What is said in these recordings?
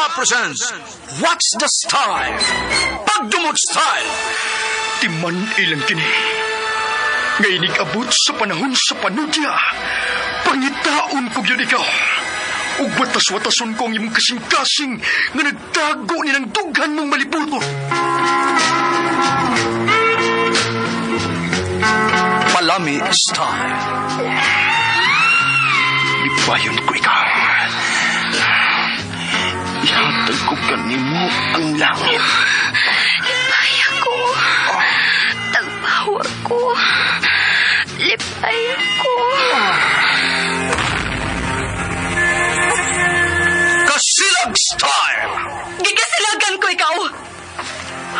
Drama presents What's the Style? Pagdumot Style. Timan ilang kini. Ngayon abot sa panahon sa panudya. Pangitaon ko yun ikaw. Ug watas-watason ko ang iyong kasing-kasing nga nagtago ni ng dughan mong malibuto. Palami Style. Ibayon ko ikaw. Ihatag ko kanimo ang langit. Lipay ako. Tagbawa ko. Lipay ako. Kasilag Style. Gikasilagan ko ikaw.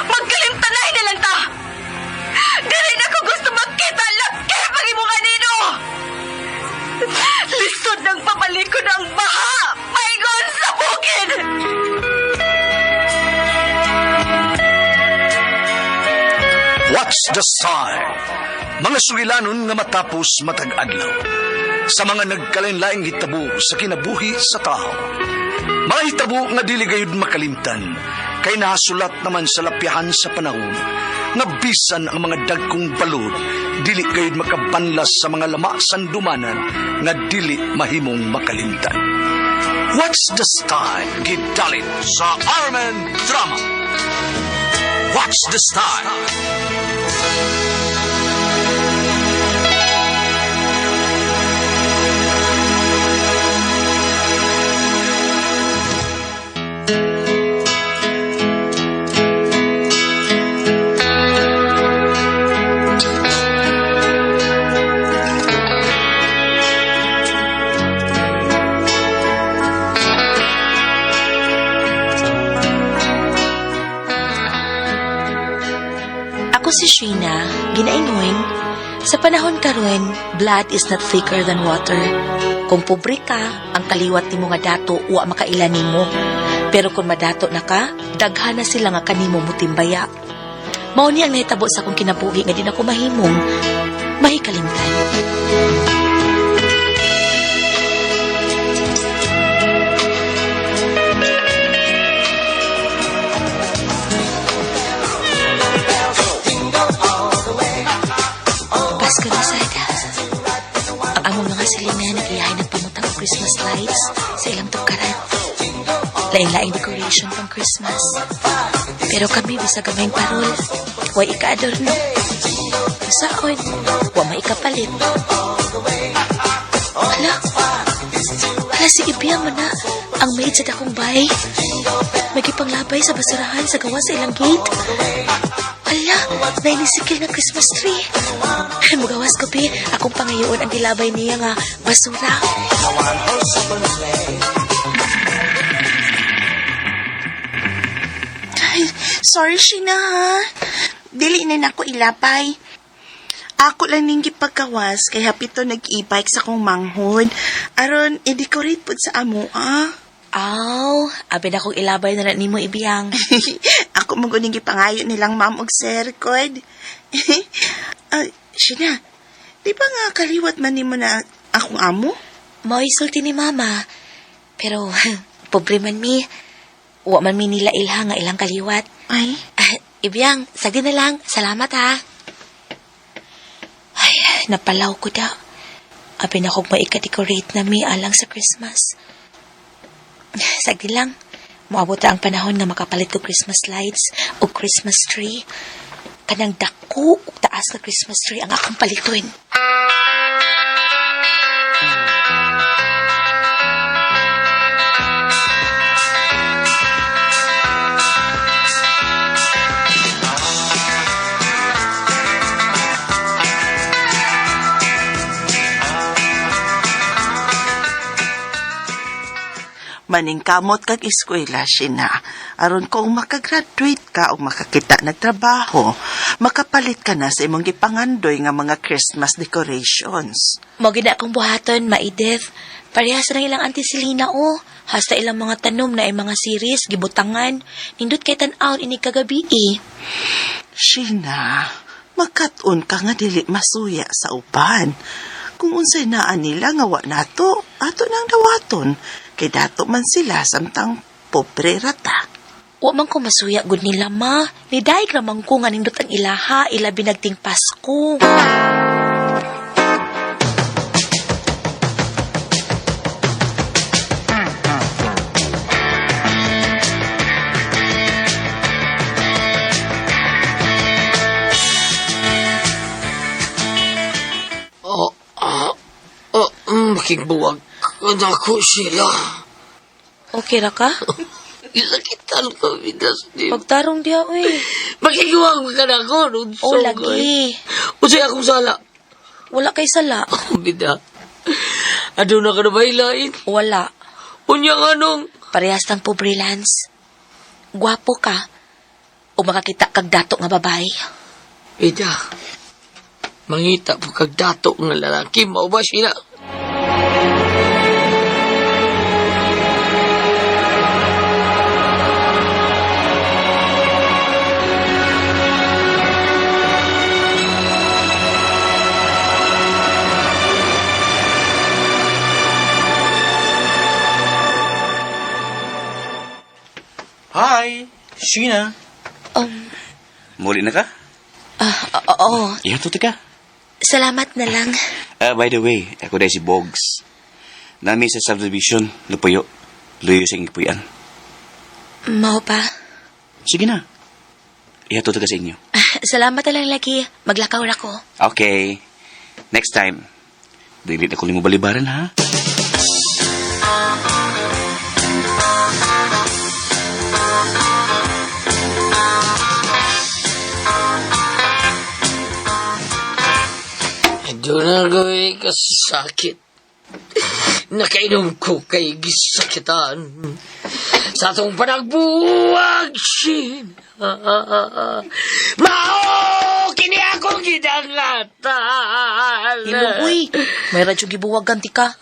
Magkalimtanay na lang ta. Dili na ko gusto magkita laki pag imo kanino. Lisod ng papalikod ang baha. Paigon sa bukid. What's the Style? Mga sugilanon nga matapos matag adlaw. Sa mga nagkalain-laing hitabo sa kinabuhi sa tao. Mga hitabo nga dili gayud makalimtan. Kay nahasulat naman sa lapihan sa panahon. Nga bisan ang mga dagkong balod, dili gayud makabanlas sa mga lama sandumanan nga dili mahimong makalimtan. What's the Style? Gidalit sa Armen Drama. What's the Style? Si Sheena, ginaingon, sa panahon karon, blood is not thicker than water. Kung pobre ka, ang kaliwat nimo nga dato wa makailan nimo. Pero kung madato na ka, daghan na sila nga kanimo mutimbaya. Mao ni ang nahitabo sa akong kinabuhi nga di na ko mahimong mahikalimtan. Pasko na sada. Ang among mga silina nag-iyahay ng pamutang og Christmas lights sa ilang tukaran. Lain-laing decoration pang Christmas. Pero kami bisa gamayng parol. Way ika-adorno. Saon, wa may ikapalit. Hala si Ibiang man na ang maid sa dakong bay. May kipanglabay sa basurahan sa gawa sa ilang gate. Ala, nainisikil na Christmas tree. Mugawas ko, Pi. Akong pangayoon ang dilabay niya nga basura. Ay, sorry, Sheena, ha? Dili na nako ilapay. Ako lang ning gipagkawas kay hapito nag-e-bike sa kong manghod. Aron, i-decorate pod sa amo, ah. Aw, abi na kong ilabay na nimo Ibiyang. Ako maguning gipangayo nilang ma'am og sir, kod. Sheena, di ba nga kaliwat man nimo na akong amo? Mo'y sulti ni Mama. Pero, pobre man mi. Wa man mi nila ilha nga ilang kaliwat. Ay? Ibiyang, sagdi na lang. Salamat, ha. Ay, napalaw ko da. Abi na kong maika-decorate na mi alang sa Christmas. Sagdi lang. Moabot ang panahon nga makapalit ko Christmas lights o Christmas tree. Kanang dako o taas na Christmas tree ang akong palitoin. Maningkamot kag eskwela, Sheena. Aron kung makagraduate ka o makakita nagtrabaho, makapalit ka na sa imong gipangandoy nga mga Christmas decorations. Mo gid akong buhaton, Maideth. Parehas na ilang Auntie Selena, oh. Hasta ilang mga tanom na mga series, gibutangan. Nindot kay tan-aw ini kagabi, eh. Sheena, makat-on ka nga dili masuya sa uban. Kung unsay naa nila nga wa nato, ato nang dawaton. Kay dato man sila samtang pobre rata. Wa man ko masuya gud nila ma. Ni daig ramang ko nga nindot ang ilaha ilabi nagting Pasko. Makigbuwag na ako sila. Okay ra ka? Isakitan ko, Vidas. Pagtarong diya oy. Makigbuwag ka na ako. O lagi. Usay akong sala. Wala kay sala. Bida. Ano na ka na ba hilain? Wala. Unyang anong? Parehas tang pobre Lance. Gwapo ka. O makakita kag dato nga babae. Bida. Mangita po kag dato nga lalaki. Mao ba sila? Hi, Sheena. Muli na ka? Oo. Ihatod ka. Salamat na lang. By the way, ako dahil si Boggs. Nami sa subdivision, lupuyo. Luyo sa ipuyan. Mao pa. Sige na. Ihatod ka sa inyo. Salamat na lang lagi. Maglakaw na ko. Okay. Next time. Dili na ko mo balibaran, ha? Doon na gawin kasakit. Nakainom ko kay gisakitan. Sa atong panagbuwag, Shin. Mao! Kini akong gidangatan. Ilugoy. May radyo gibuwag ganti ka.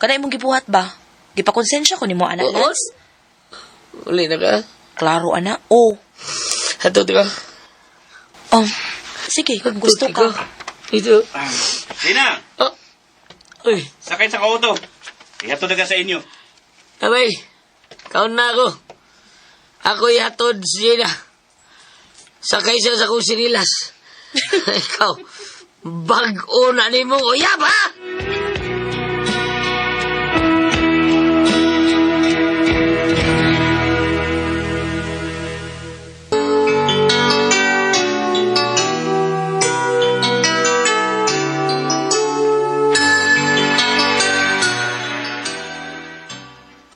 Kanay mong gibuhat ba? Di pa konsensya ko ni mo anak Oo. Lance. Uli na ka? Klaro ana. Oh. Hatod ka? Sige kung gusto ka. Ito. Sheena! Uy, Sakay sa auto. Ihatod ka sa inyo. abay. Kaon na ako. Ako ihatod siya na. Sakay siya sa kong sinilas. Ikaw, bag-o na ni mong uyab, ha?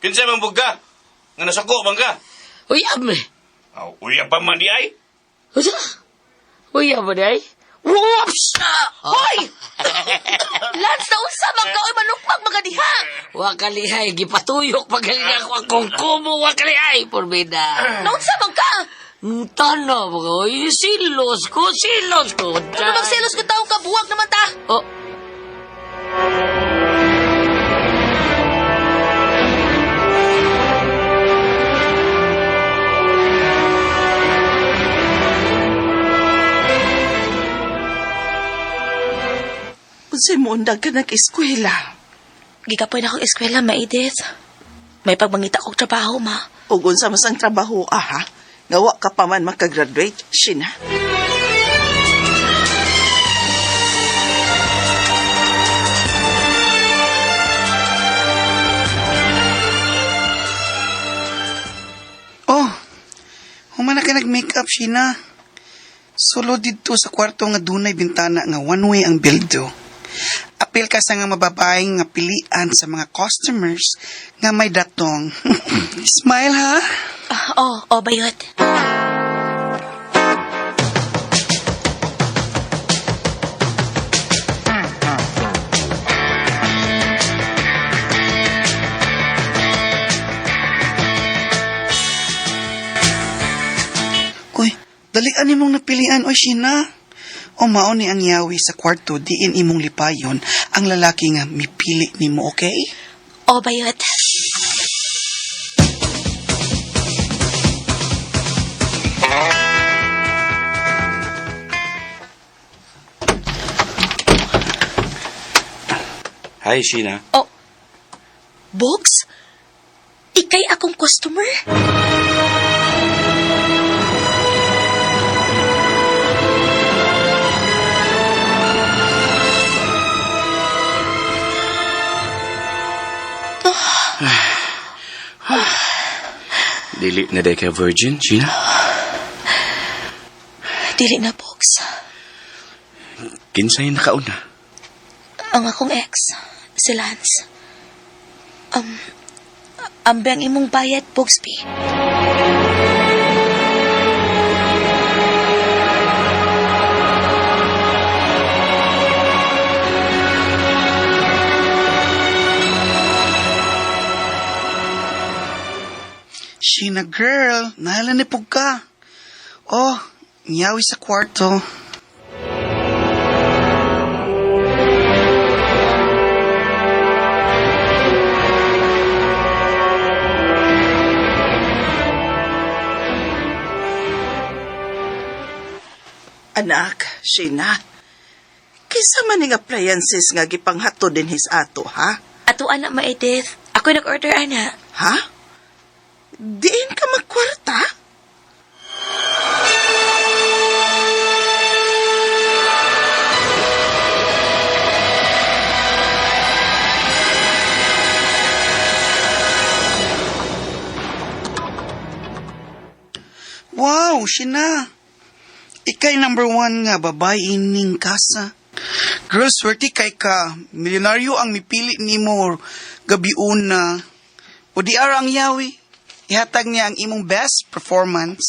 Kinsa man bugga? Nga nasako man ka? Uyab, me. Uya pa man di ay? Usa? Uyab ba day? Whoops! Hoy! Lance na unsa man ka oy manukmak mga diha. Wakalihay, gipatuyok pagkaling ako akong kumo, wakalihay, porbida. Naunsa man ka? Tana, mga silos ko. Ano magselos ka taong kabuwag naman ta? Oh, Unsay mo undag ka nag-eskwela? Gigapoy na akong eskwela, ma Edith. May pagmangita kong trabaho, ma. Ug unsa mas ang trabaho, ha? Ngawa ka pa man makagraduate, Sheena. Oh, humana ka nag-makeup, Sheena. Solo dito sa kwarto nga dunay bintana nga one way ang bildo. Apil ka sa nga mababaeng nga pilian sa mga customers nga may datong. Smile, ha? Bayot. Uy, dalian nimong napilian, oy, Sheena. O mao ni ang yawi sa kwarto diin imong lipayon ang lalaki nga mipili nimo, okay? Bayot. Hi, Sheena. Box? Kay akong customer. Dili na day ka virgin, Sheena? Dili na, Bogs. Kinsay nakauna? Ang akong ex, si Lance. Ambeng imong bayad, Bogsby. Sheena girl, nahalanipog ka. Oh, nyawi sa kwarto. Anak, Sheena, kisa man ning appliances nga gipanghato din his ato, ha? Ato anak ma Edith. Ako nag-order ana. Ha? Diin ka magkwarta? Wow, Sheena. Ikay number 1 nga babae ning kasa. Girl, swerte kay ka. Milyonaryo ang mipili nimo gabi una. O di ara ang yawi. Ihatag niya ang imong best performance.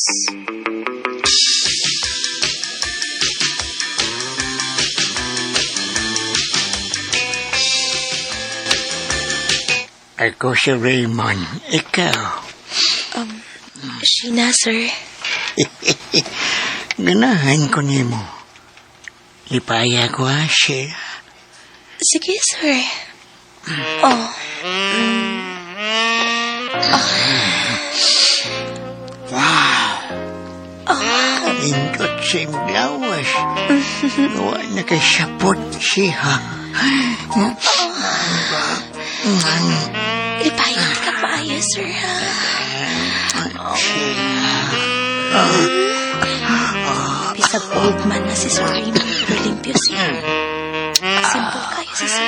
Ako si Raymond. Ikaw. Sheena, sir. Ganahan ko nimo. Lipaya ko ha, Sheena. Sige, sir. Oh. Ingkot sa imlawas. Gawa na kay sapot siya. Ipayag ka maayo, sir, ha? Bisag old man na si Sir Raymond, pero limpyo siya. Simple kayo si Sir.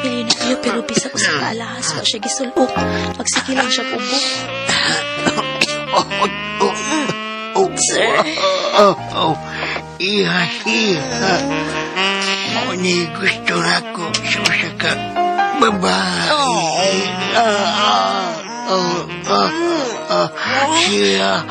Milyonaryo, pero bisag sa kaalahas, wa siya gisulok. Magsige lang siya kubo. Sir. Iha. Muni gusto na ko sa ka babae. Siya.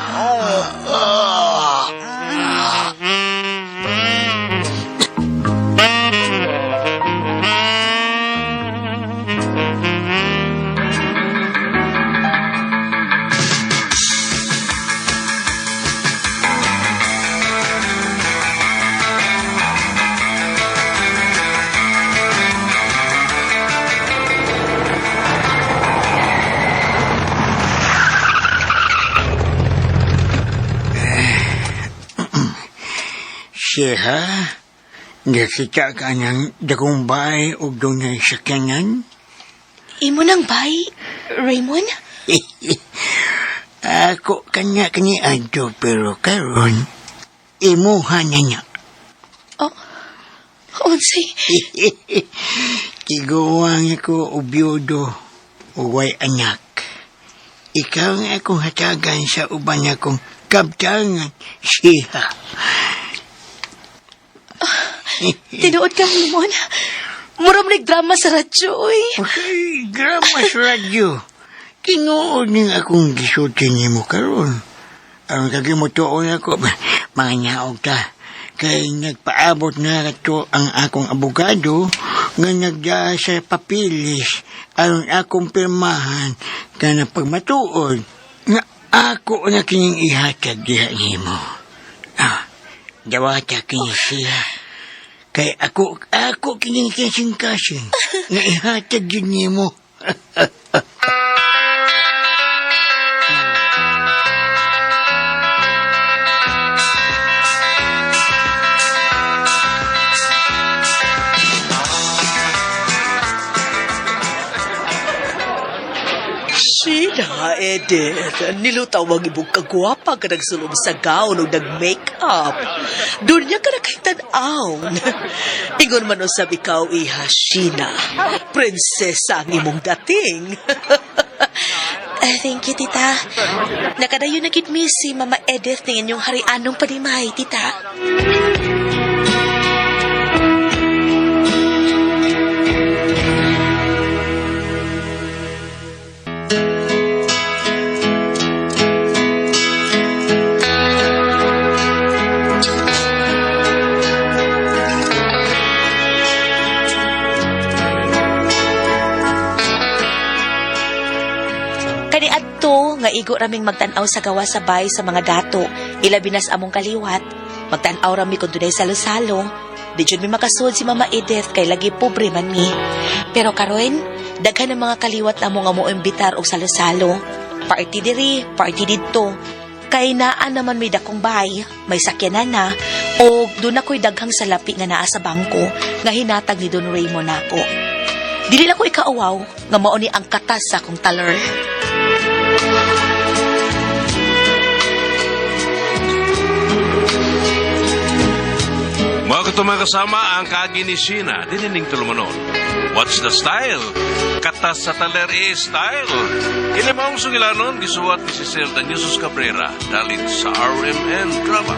Siya, nakita ka ng dagong bahay o doon ay sakyanan? Imo nang bay, Raymond? Ako kanya adto pero karon imuha na niya. Oh, unsay? Tiguang ako o biyudo o way anak. Ikaw ang akong hatagan sa uban akong kabtangan siya. Tinuod ka, Raymond. Murag nagdrama sa radyo, oy. Okay, drama sa radyo. Tinuod ning akong gisutin ni mo karon. Ang kagimutuon ako, mga nyaog ta. Kay nagpaabot na rato ang akong abogado nga nagda sa papilis aron akong pirmahan ka na pagmatuod nga ako na kining ihatag diha nimo. Dawata kini siya. Kay ako kining kasing-kasing nga ihatag yun nimo. Sheena, Ha, Edith, nilutaw ang ibong kagwapa ka nagsulong sa gown o nag-makeup. Doon niya ka nakahitanaon. Ingon man usab ikaw, Iha Sheena. Prinsesa ang imong dating. Thank you, tita. Nakadayo na gid mi si Mama Edith ng inyong harianong panimay, tita. Kaniadto nga igo raming magtan-aw sa gawa sa bay sa mga dato, ilabi nas among kaliwat. Magtan-aw rami kun dunay salo-salo. Di jud mi makasud si Mama Edith kay lagi pobre man mi. Pero karon, daghan ang mga kaliwat na mo nga mo imbitar og salo-salo. Party diri, party didto. Kay naa naman may dakong bay, may sakyanan na, o doon ako'y daghang salapi nga naa sa bangko nga hinatag ni Don Raymond nako. Dili na ko ikaawaw nga mao ni ang katas sa akong taler. Mga katumang kasama ang kaagi ni Sheena, dinining tulumanon. What's the style? Katas sa taler style. Kinimang sungilanon, gisuwat ni si Sir Daniusos Cabrera, dalit sa RMN Drama.